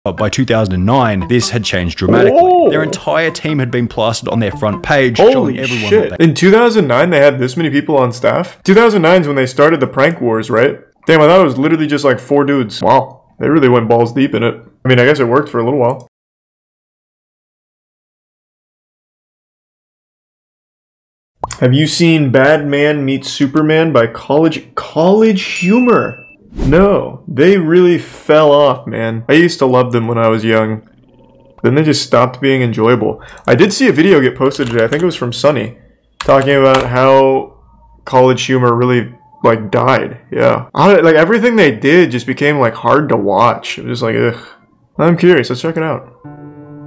By 2009, this had changed dramatically. Their entire team had been plastered on their front page, showing everyone shit. In 2009, they had this many people on staff? 2009 is when they started the prank wars, right? Damn, I thought it was literally just like 4 dudes. Wow, they really went balls deep in it. I mean, I guess it worked for a little while. Have you seen Bad Man Meets Superman by CollegeHumor? No, they really fell off, man. I used to love them when I was young. Then they just stopped being enjoyable. I did see a video get posted today, I think it was from Sunny, talking about how CollegeHumor really, like, died. Yeah. Like, everything they did just became, like, hard to watch. It was just like, ugh. I'm curious, let's check it out.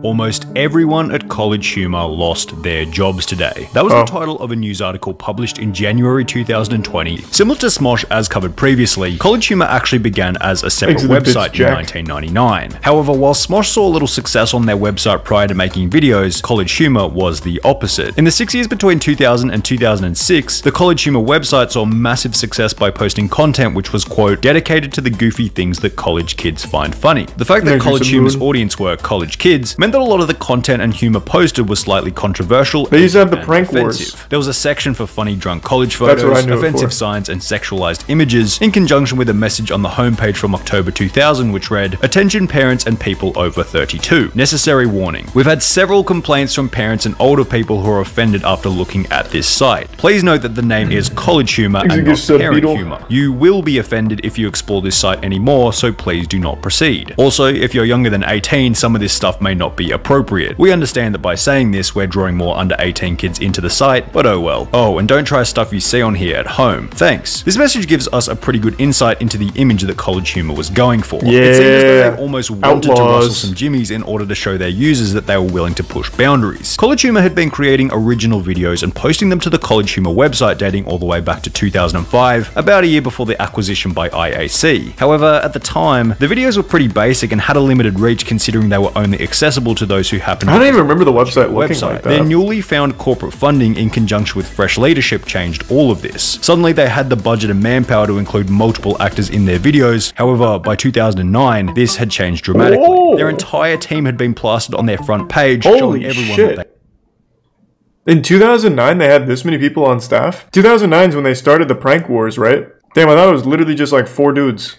Almost everyone at CollegeHumor lost their jobs today. That was the title of a news article published in January 2020. Similar to Smosh as covered previously, CollegeHumor actually began as a separate website in 1999. However, while Smosh saw a little success on their website prior to making videos, CollegeHumor was the opposite. In the 6 years between 2000 and 2006, the CollegeHumor website saw massive success by posting content which was, quote, dedicated to the goofy things that college kids find funny. The fact that CollegeHumor's audience were college kids meant that a lot of the content and humor posted was slightly controversial. They used to have the prank wars. There was a section for funny drunk college photos, offensive signs, and sexualized images, in conjunction with a message on the homepage from October 2000 which read, "Attention parents and people over 32. Necessary warning. We've had several complaints from parents and older people who are offended after looking at this site. Please note that the name is CollegeHumor and not Parent Humor. You will be offended if you explore this site anymore, so please do not proceed. Also, if you're younger than 18, some of this stuff may not be appropriate. We understand that by saying this, we're drawing more under 18 kids into the site, but oh well. Oh, and don't try stuff you see on here at home. Thanks." This message gives us a pretty good insight into the image that CollegeHumor was going for. Yeah. It seemed as though they almost wanted to rustle some jimmies in order to show their users that they were willing to push boundaries. CollegeHumor had been creating original videos and posting them to the CollegeHumor website dating all the way back to 2005, about a year before the acquisition by IAC. However, at the time, the videos were pretty basic and had a limited reach considering they were only accessible to those who happened to I don't even remember the website looking like that. Their newly found corporate funding in conjunction with fresh leadership changed all of this. Suddenly they had the budget and manpower to include multiple actors in their videos. However, by 2009, this had changed dramatically. Their entire team had been plastered on their front page, showing everyone that they... In 2009, they had this many people on staff? 2009 is when they started the prank wars, right? Damn, I thought it was literally just like 4 dudes.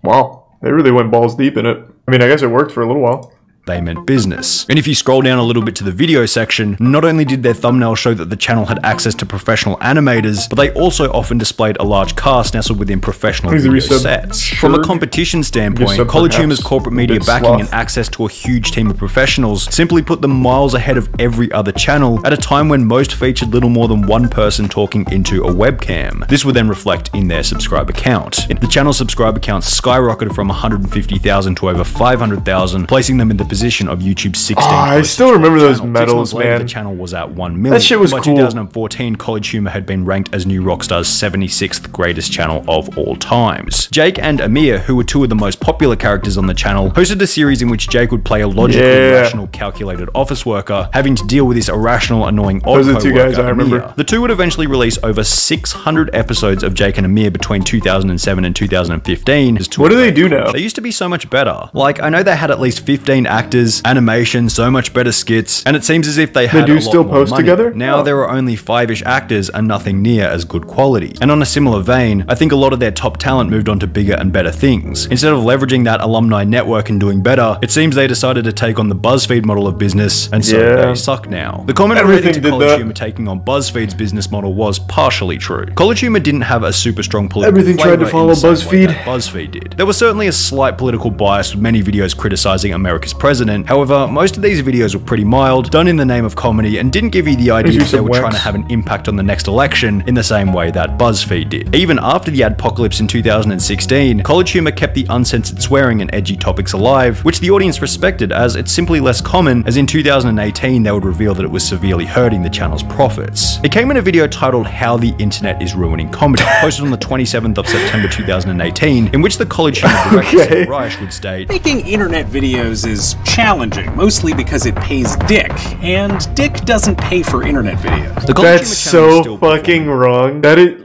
Wow, they really went balls deep in it. I mean, I guess it worked for a little while. They meant business. And if you scroll down a little bit to the video section, not only did their thumbnail show that the channel had access to professional animators, but they also often displayed a large cast nestled within professional video sets. From a competition standpoint, CollegeHumor's corporate media backing and access to a huge team of professionals simply put them miles ahead of every other channel at a time when most featured little more than one person talking into a webcam. This would then reflect in their subscriber count. The channel's subscriber count skyrocketed from 150,000 to over 500,000, placing them in the position of YouTube's 16th. I still remember those medals, later, man. The channel was at 1 million. That shit was cool. By 2014, CollegeHumor had been ranked as New Rockstar's 76th greatest channel of all times. Jake and Amir, who were 2 of the most popular characters on the channel, hosted a series in which Jake would play a logically rational, calculated office worker, having to deal with this irrational, annoying odd Those are 2 guys I remember. The 2 would eventually release over 600 episodes of Jake and Amir between 2007 and 2015. What do they do now? They used to be so much better. Like, I know they had at least 15 actors, animation, so much better skits, and it seems as if they had a lot still more post money. together? Now there are only 5-ish actors and nothing near as good quality. And on a similar vein, I think a lot of their top talent moved on to bigger and better things. Instead of leveraging that alumni network and doing better, it seems they decided to take on the BuzzFeed model of business, and so they suck now. The comment related to CollegeHumor taking on BuzzFeed's business model was partially true. CollegeHumor didn't have a super strong political tried to follow BuzzFeed. BuzzFeed did. There was certainly a slight political bias with many videos criticizing America's president. However, most of these videos were pretty mild, done in the name of comedy, and didn't give you the idea that they were trying to have an impact on the next election in the same way that BuzzFeed did. Even after the adpocalypse in 2016, CollegeHumor kept the uncensored swearing and edgy topics alive, which the audience respected as it's simply less common, as in 2018 they would reveal that it was severely hurting the channel's profits. It came in a video titled "How the Internet is Ruining Comedy," posted on the 27th of September 2018, in which the CollegeHumor director Reich would state, "Making internet videos is challenging, mostly because it pays Dick, and Dick doesn't pay for internet videos." That's so fucking wrong. That is,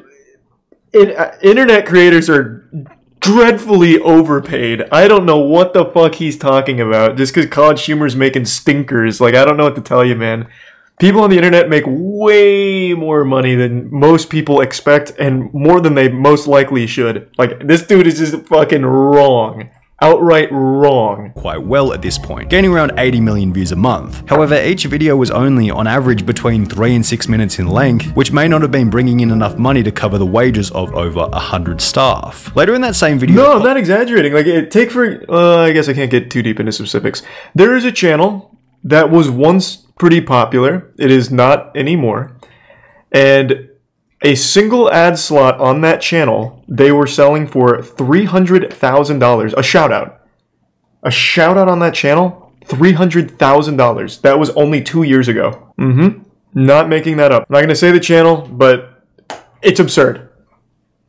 internet creators are dreadfully overpaid. I don't know what the fuck he's talking about. Just because CollegeHumor's making stinkers. Like, I don't know what to tell you, man. People on the internet make way more money than most people expect, and more than they most likely should. Like, this dude is just fucking wrong. Outright wrong. Quite well at this point, gaining around 80 million views a month. However, each video was only, on average, between 3 and 6 minutes in length, which may not have been bringing in enough money to cover the wages of over 100 staff. Later in that same video... No, I'm not exaggerating. Like, I guess I can't get too deep into specifics. There is a channel that was once pretty popular. It is not anymore. And a single ad slot on that channel, they were selling for $300,000. A shout out. A shout out on that channel, $300,000. That was only 2 years ago. Not making that up. I'm not going to say the channel, but it's absurd.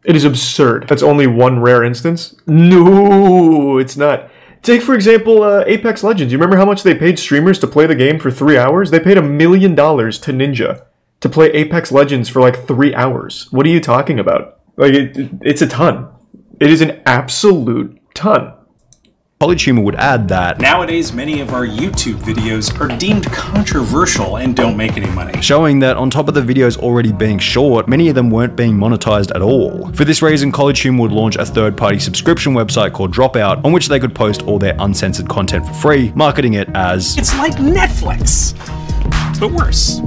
It is absurd. That's only one rare instance? No, it's not. Take, for example, Apex Legends. You remember how much they paid streamers to play the game for 3 hours? They paid $1 million to Ninja to play Apex Legends for like 3 hours. What are you talking about? Like, it's a ton. It is an absolute ton. CollegeHumor would add that nowadays many of our YouTube videos are deemed controversial and don't make any money. Showing that on top of the videos already being short, many of them weren't being monetized at all. For this reason, CollegeHumor would launch a third-party subscription website called Dropout, on which they could post all their uncensored content for free, marketing it as it's like Netflix, but worse.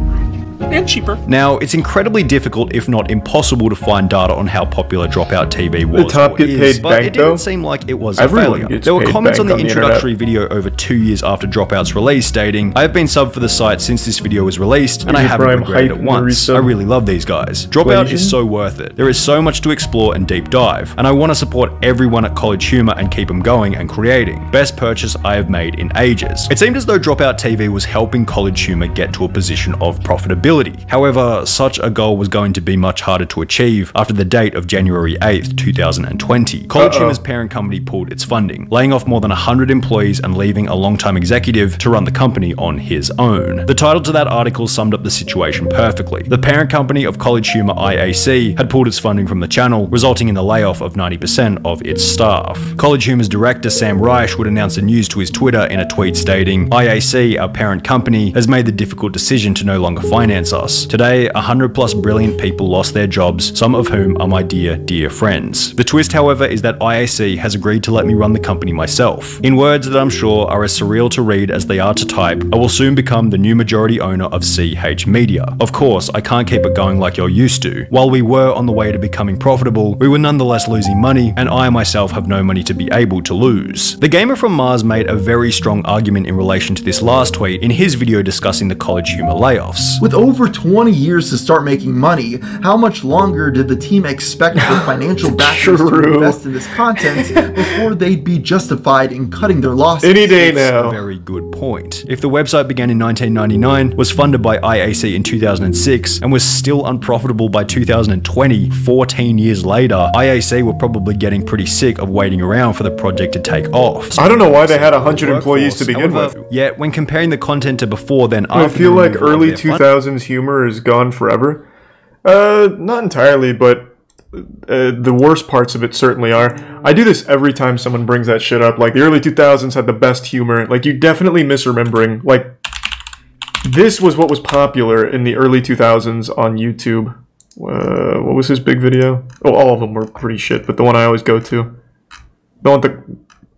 And cheaper. Now, it's incredibly difficult, if not impossible, to find data on how popular Dropout TV was. The top get paid but it didn't seem like it was a failure. There were comments on the introductory video over 2 years after Dropout's release stating, "I have been subbed for the site since this video was released, and I haven't regretted it once. I really love these guys. Dropout is so worth it. There is so much to explore and deep dive, and I want to support everyone at CollegeHumor and keep them going and creating. Best purchase I have made in ages." It seemed as though Dropout TV was helping CollegeHumor get to a position of profitability. However, such a goal was going to be much harder to achieve after the date of January 8th, 2020. CollegeHumor's parent company pulled its funding, laying off more than 100 employees and leaving a long-time executive to run the company on his own. The title to that article summed up the situation perfectly. The parent company of CollegeHumor, IAC, had pulled its funding from the channel, resulting in the layoff of 90% of its staff. CollegeHumor's director, Sam Reich, would announce the news to his Twitter in a tweet stating, "IAC, our parent company, has made the difficult decision to no longer finance us. Today, 100 plus brilliant people lost their jobs, some of whom are my dear, dear friends. The twist, however, is that IAC has agreed to let me run the company myself. In words that I'm sure are as surreal to read as they are to type, I will soon become the new majority owner of CH Media. Of course, I can't keep it going like you're used to. While we were on the way to becoming profitable, we were nonetheless losing money, and I myself have no money to be able to lose." The gamer from Mars made a very strong argument in relation to this last tweet in his video discussing the CollegeHumor layoffs. With over 20 years to start making money, how much longer did the team expect the financial backers to invest in this content before they'd be justified in cutting their losses? Any day now. A very good point. If the website began in 1999, was funded by IAC in 2006, and was still unprofitable by 2020, 14 years later, IAC were probably getting pretty sick of waiting around for the project to take off. I don't know why they had 100 employees to begin with. Yet, when comparing the content to before then, I feel like early 2000s humor is gone forever. Not entirely, but the worst parts of it certainly are. I do this every time someone brings that shit up. Like, the early 2000s had the best humor. Like, you definitely misremembering. Like, this was what was popular in the early 2000s on YouTube. What was his big video? Oh, all of them were pretty shit, but the one I always go to. The one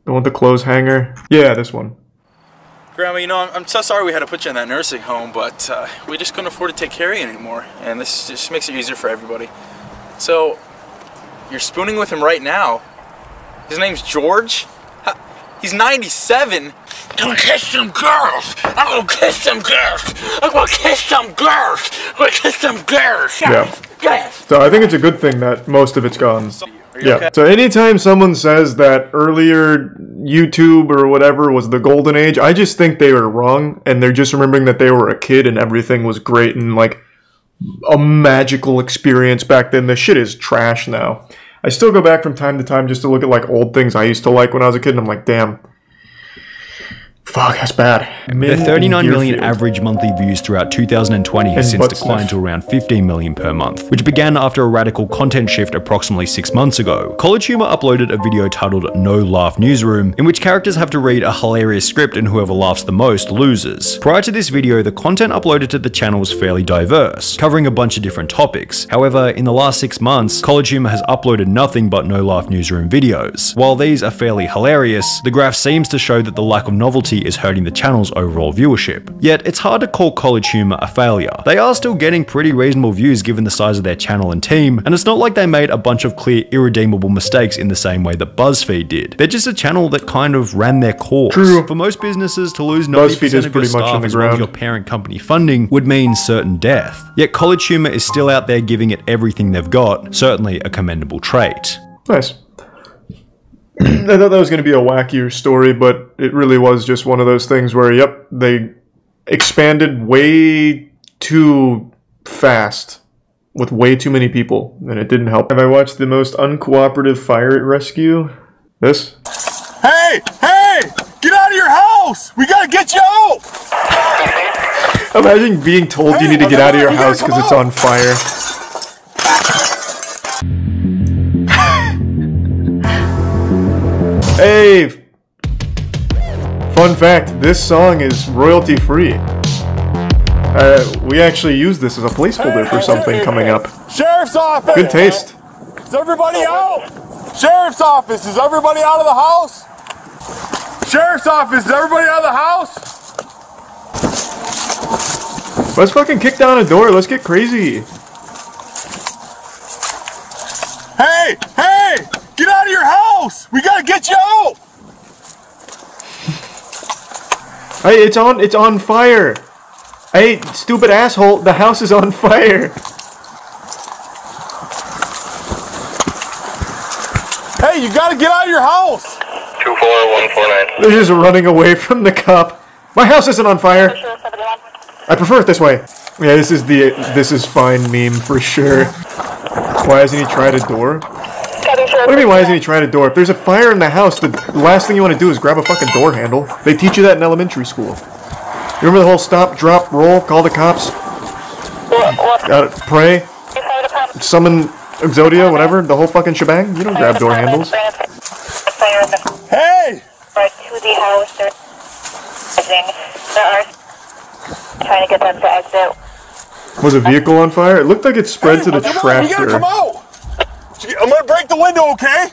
with the clothes hanger? Yeah, this one. Grandma, you know, I'm so sorry we had to put you in that nursing home, but we just couldn't afford to take care of you anymore, and this just makes it easier for everybody. So, you're spooning with him right now. His name's George. He's 97. I'm gonna kiss some girls. I'm gonna kiss some girls. I'm gonna kiss some girls. I'm gonna kiss some girls. Yeah. Yes. So I think it's a good thing that most of it's gone. Yeah. Okay? So anytime someone says that earlier YouTube or whatever was the golden age, I just think they were wrong, and they're just remembering that they were a kid and everything was great and like a magical experience back then. The shit is trash now. I still go back from time to time just to look at like old things I used to like when I was a kid, and I'm like, damn. Fuck, that's bad. Their 39 million average monthly views throughout 2020 has since declined to around 15 million per month, which began after a radical content shift approximately 6 months ago. CollegeHumor uploaded a video titled No Laugh Newsroom, in which characters have to read a hilarious script and whoever laughs the most loses. Prior to this video, the content uploaded to the channel was fairly diverse, covering a bunch of different topics. However, in the last 6 months, CollegeHumor has uploaded nothing but No Laugh Newsroom videos. While these are fairly hilarious, the graph seems to show that the lack of novelty is hurting the channel's overall viewership. Yet, it's hard to call CollegeHumor a failure. They are still getting pretty reasonable views given the size of their channel and team, and it's not like they made a bunch of clear, irredeemable mistakes in the same way that BuzzFeed did. They're just a channel that kind of ran their course. True. For most businesses, to lose 90% of your staff as well as your parent company funding would mean certain death. Yet CollegeHumor is still out there giving it everything they've got, certainly a commendable trait. Nice. I thought that was going to be a wackier story, but it really was just one of those things where, yep, they expanded way too fast with way too many people, and it didn't help. Have I watched the most uncooperative fire rescue? This? Hey! Hey! Get out of your house! We gotta get you out! Imagine being told you need to get out of your house because it's on fire. Hey! Fun fact, this song is royalty free. We actually use this as a placeholder for something coming up. Sheriff's office! Good taste. Is everybody out? Sheriff's office, is everybody out of the house? Sheriff's office, is everybody out of the house? Let's fucking kick down a door, let's get crazy. Hey! Hey! Get out of your house! We gotta get you out! Hey, it's on fire! Hey, stupid asshole, the house is on fire! Hey, you gotta get out of your house! 24149. They're just running away from the cop. My house isn't on fire! I prefer it this way. Yeah, this is fine meme for sure. Why hasn't he tried a door? What do you mean, why hasn't he tried a door? If there's a fire in the house, the last thing you want to do is grab a fucking door handle. They teach you that in elementary school. You remember the whole stop, drop, roll, call the cops? Gotta pray, summon Exodia, whatever, the whole fucking shebang? You don't grab door handles. Hey! To the house, they are trying to get them to exit. Was a vehicle on fire? It looked like it spread to the tractor. You gotta come out! I'm gonna break the window, okay?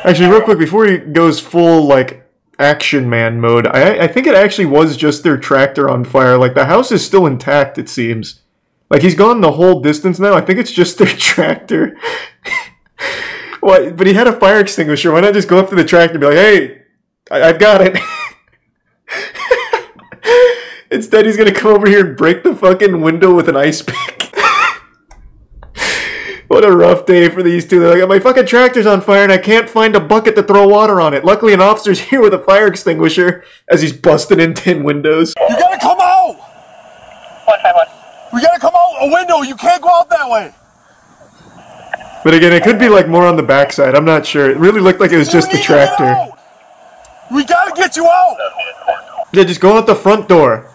Actually, real quick, before he goes full, like, action man mode, I think it actually was just their tractor on fire. Like, the house is still intact, it seems. Like, he's gone the whole distance now. I think it's just their tractor. What? But he had a fire extinguisher. Why not just go up to the tractor and be like, hey, I've got it. Instead, he's gonna come over here and break the fucking window with an ice pick. What a rough day for these two. They're like, my fucking tractor's on fire and I can't find a bucket to throw water on it. Luckily, an officer's here with a fire extinguisher as he's busting in 10 windows. You gotta come out! 151. We gotta come out a window. You can't go out that way. But again, it could be like more on the backside. I'm not sure. It really looked like it was just the tractor. We gotta get you out! Yeah, just go out the front door.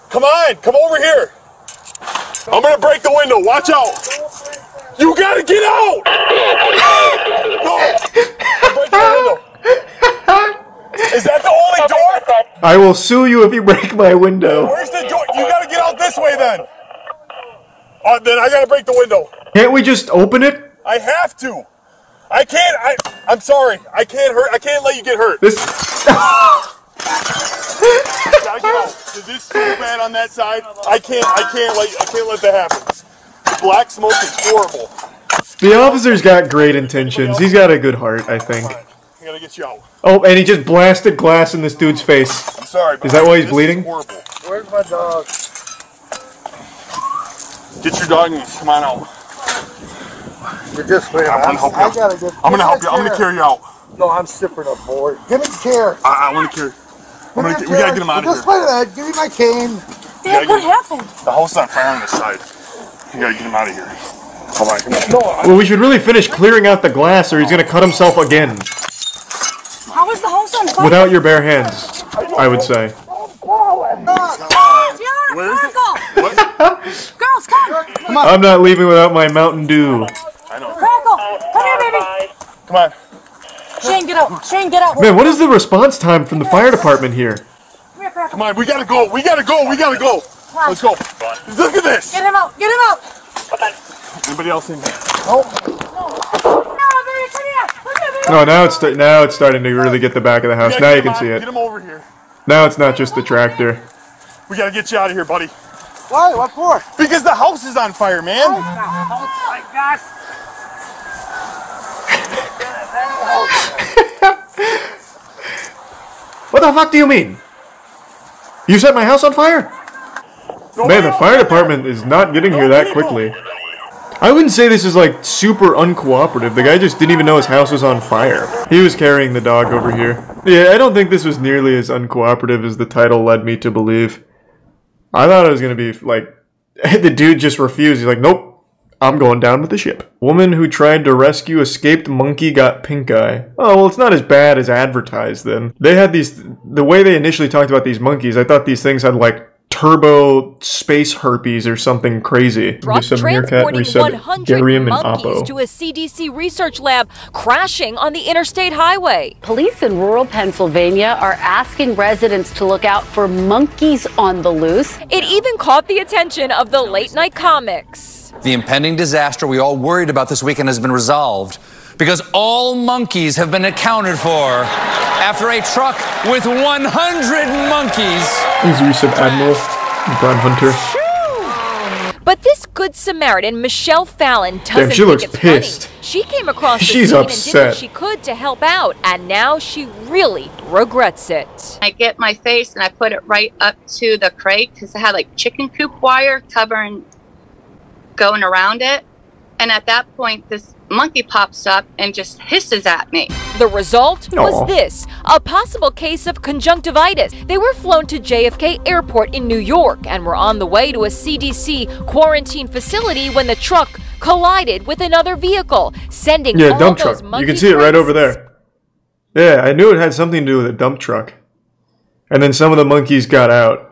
Come on, come over here. I'm gonna break the window. Watch out. You gotta get out! No! Break the window. Is that the only door? I will sue you if you break my window. Where's the door? You gotta get out this way then. Then I gotta break the window. Can't we just open it? I have to. I can't. I'm sorry. I can't hurt. I can't let you get hurt. This. Gotta get out. Is this so bad on that side? I can't let that happen. Black smoke is horrible. The officer's got great intentions. He's got a good heart, I think. I gotta get you out. Oh, and he just blasted glass in this dude's face. I'm sorry. Is that why he's bleeding? Is horrible. Where's my dog? Get your dog and come on out. You're just wait. I'm gonna help you out. I'm gonna help you. I'm gonna carry you out. No, I'm sipping up, boy. Give me the chair. I want to carry. We gotta get him out of here. Just wait a minute. Give me my cane. Dad, what happened? The house is on fire on this side. You gotta get him out of here. Come on, come on. No, well, we should really finish clearing out the glass or he's gonna cut himself again. How is the house on Without your bare hands, I would say. Where is it? What? Girls, come on. I'm not leaving without my Mountain Dew. I know. Critikal, come here, baby. Come on. Shane, get out. Shane, get out. Man, what is the response time from the fire department here? Come on, we gotta go. We gotta go. We gotta go. Let's go. Look at this. Get him out. Get him out. Anybody else in there? No, baby, come here. Oh, now it's starting to really get the back of the house. Now you can see it. Get him over here. Now it's not just the tractor. We gotta get you out of here, buddy. Why? What for? Because the house is on fire, man. Oh my gosh. What the fuck do you mean? You set my house on fire? Man, the fire department is not getting here that quickly. I wouldn't say this is like super uncooperative. The guy just didn't even know his house was on fire. He was carrying the dog over here. Yeah, I don't think this was nearly as uncooperative as the title led me to believe. I thought it was going to be like, the dude just refused. He's like, nope. I'm going down with the ship. Woman who tried to rescue escaped monkey got pink eye. Oh, well, it's not as bad as advertised then. They had these, the way they initially talked about these monkeys, I thought these things had like turbo space herpes or something crazy. Truck transporting 100 monkeys to a CDC research lab crashing on the interstate highway. Police in rural Pennsylvania are asking residents to look out for monkeys on the loose. It even caught the attention of the late night comics. The impending disaster we all worried about this weekend has been resolved because all monkeys have been accounted for after a truck with 100 monkeys. He's Recent Admiral, Brian Hunter. But this good Samaritan, Michelle Fallon, doesn't she looks think it's pissed. funny. She came across the She's scene upset. and did what she could to help out, and now she really regrets it. I get my face and I put it right up to the crate because it had like chicken coop wire covering, going around it. And at that point, this monkey pops up and just hisses at me. The result was this, a possible case of conjunctivitis. They were flown to JFK Airport in New York and were on the way to a CDC quarantine facility when the truck collided with another vehicle, sending all dump those truck. monkey You can see it right over there. Yeah, I knew it had something to do with a dump truck. And then some of the monkeys got out.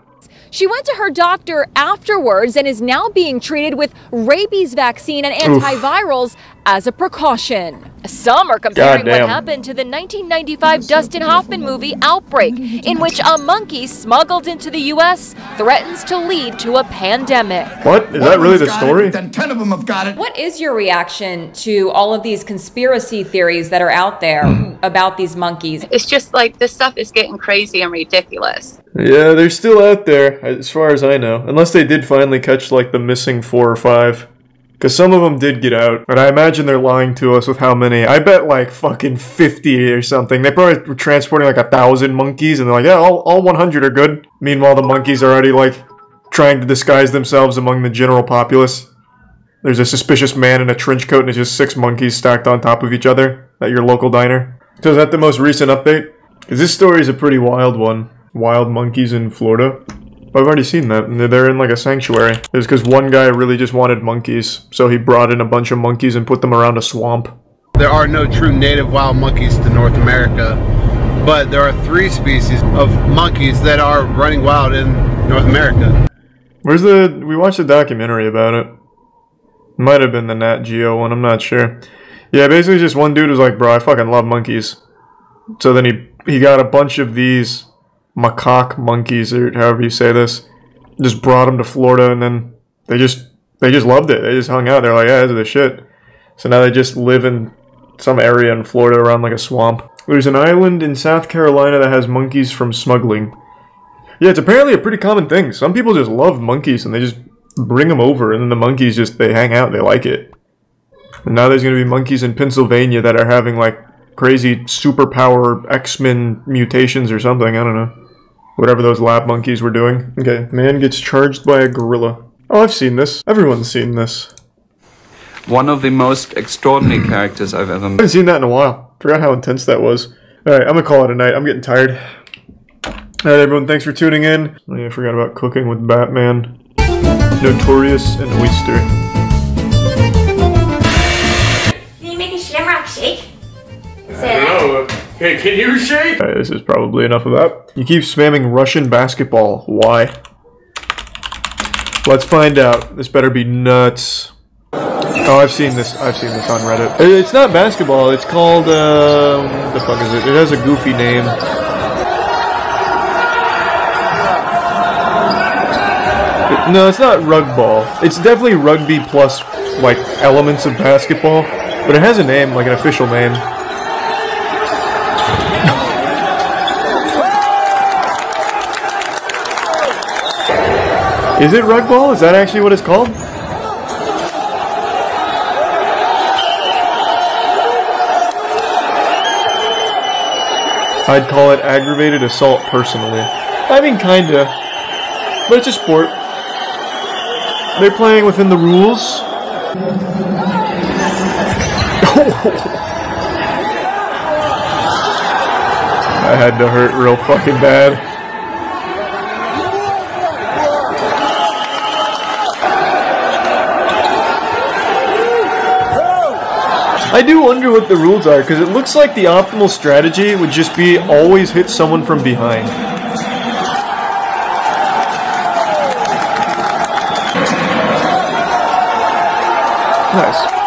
She went to her doctor afterwards and is now being treated with rabies vaccine and antivirals as a precaution. Some are comparing what happened to the 1995 Dustin Hoffman movie Outbreak, in which a monkey smuggled into the U.S. threatens to lead to a pandemic. What? Is that really the story? Then 10 of them have got it. What is your reaction to all of these conspiracy theories that are out there about these monkeys? It's just like this stuff is getting crazy and ridiculous. Yeah, they're still out there, as far as I know. Unless they did finally catch, like, the missing 4 or 5. Because some of them did get out. But I imagine they're lying to us with how many. I bet, like, fucking 50 or something. They probably were transporting, like, 1,000 monkeys. And they're like, yeah, all 100 are good. Meanwhile, the monkeys are already, like, trying to disguise themselves among the general populace. There's a suspicious man in a trench coat and it's just 6 monkeys stacked on top of each other at your local diner. So is that the most recent update? Because this story is a pretty wild one. Wild monkeys in Florida. I've already seen that. They're in like a sanctuary. It was because one guy really just wanted monkeys, so he brought in a bunch of monkeys and put them around a swamp. There are no true native wild monkeys to North America, but there are 3 species of monkeys that are running wild in North America. We watched a documentary about it. Might have been the Nat Geo one, I'm not sure. Yeah, basically just one dude was like, bro, I fucking love monkeys. So then he got a bunch of these macaque monkeys, or however you say this, just brought them to Florida, and then they just loved it. They just hung out. They're like, yeah, this is the shit. So now they just live in some area in Florida around like a swamp. There's an island in South Carolina that has monkeys from smuggling. Yeah, it's apparently a pretty common thing. Some people just love monkeys and they just bring them over, and then the monkeys they hang out, they like it. And now there's going to be monkeys in Pennsylvania that are having like crazy superpower X-Men mutations or something, I don't know. Whatever those lab monkeys were doing. Okay, man gets charged by a gorilla. Oh, I've seen this. Everyone's seen this. One of the most extraordinary characters I've ever met. I haven't seen that in a while. Forgot how intense that was. Alright, I'm gonna call it a night. I'm getting tired. Alright, everyone, thanks for tuning in. Oh, yeah, I forgot about Cooking with Batman. Notorious and Oyster. Can you make a shamrock shake? I don't know. Hey, can you shake? This is probably enough of that. You keep spamming Russian basketball. Why? Let's find out. This better be nuts. Oh, I've seen this on Reddit. It's not basketball. It's called, what the fuck is it? It has a goofy name. No, it's not rug ball. It's definitely rugby plus, like, elements of basketball. But it has a name, like an official name. Is it rug ball? Is that actually what it's called? I'd call it aggravated assault personally. I mean, kinda. But it's a sport. They're playing within the rules. That had to hurt real fucking bad. I do wonder what the rules are, because it looks like the optimal strategy would just be always hit someone from behind. Nice.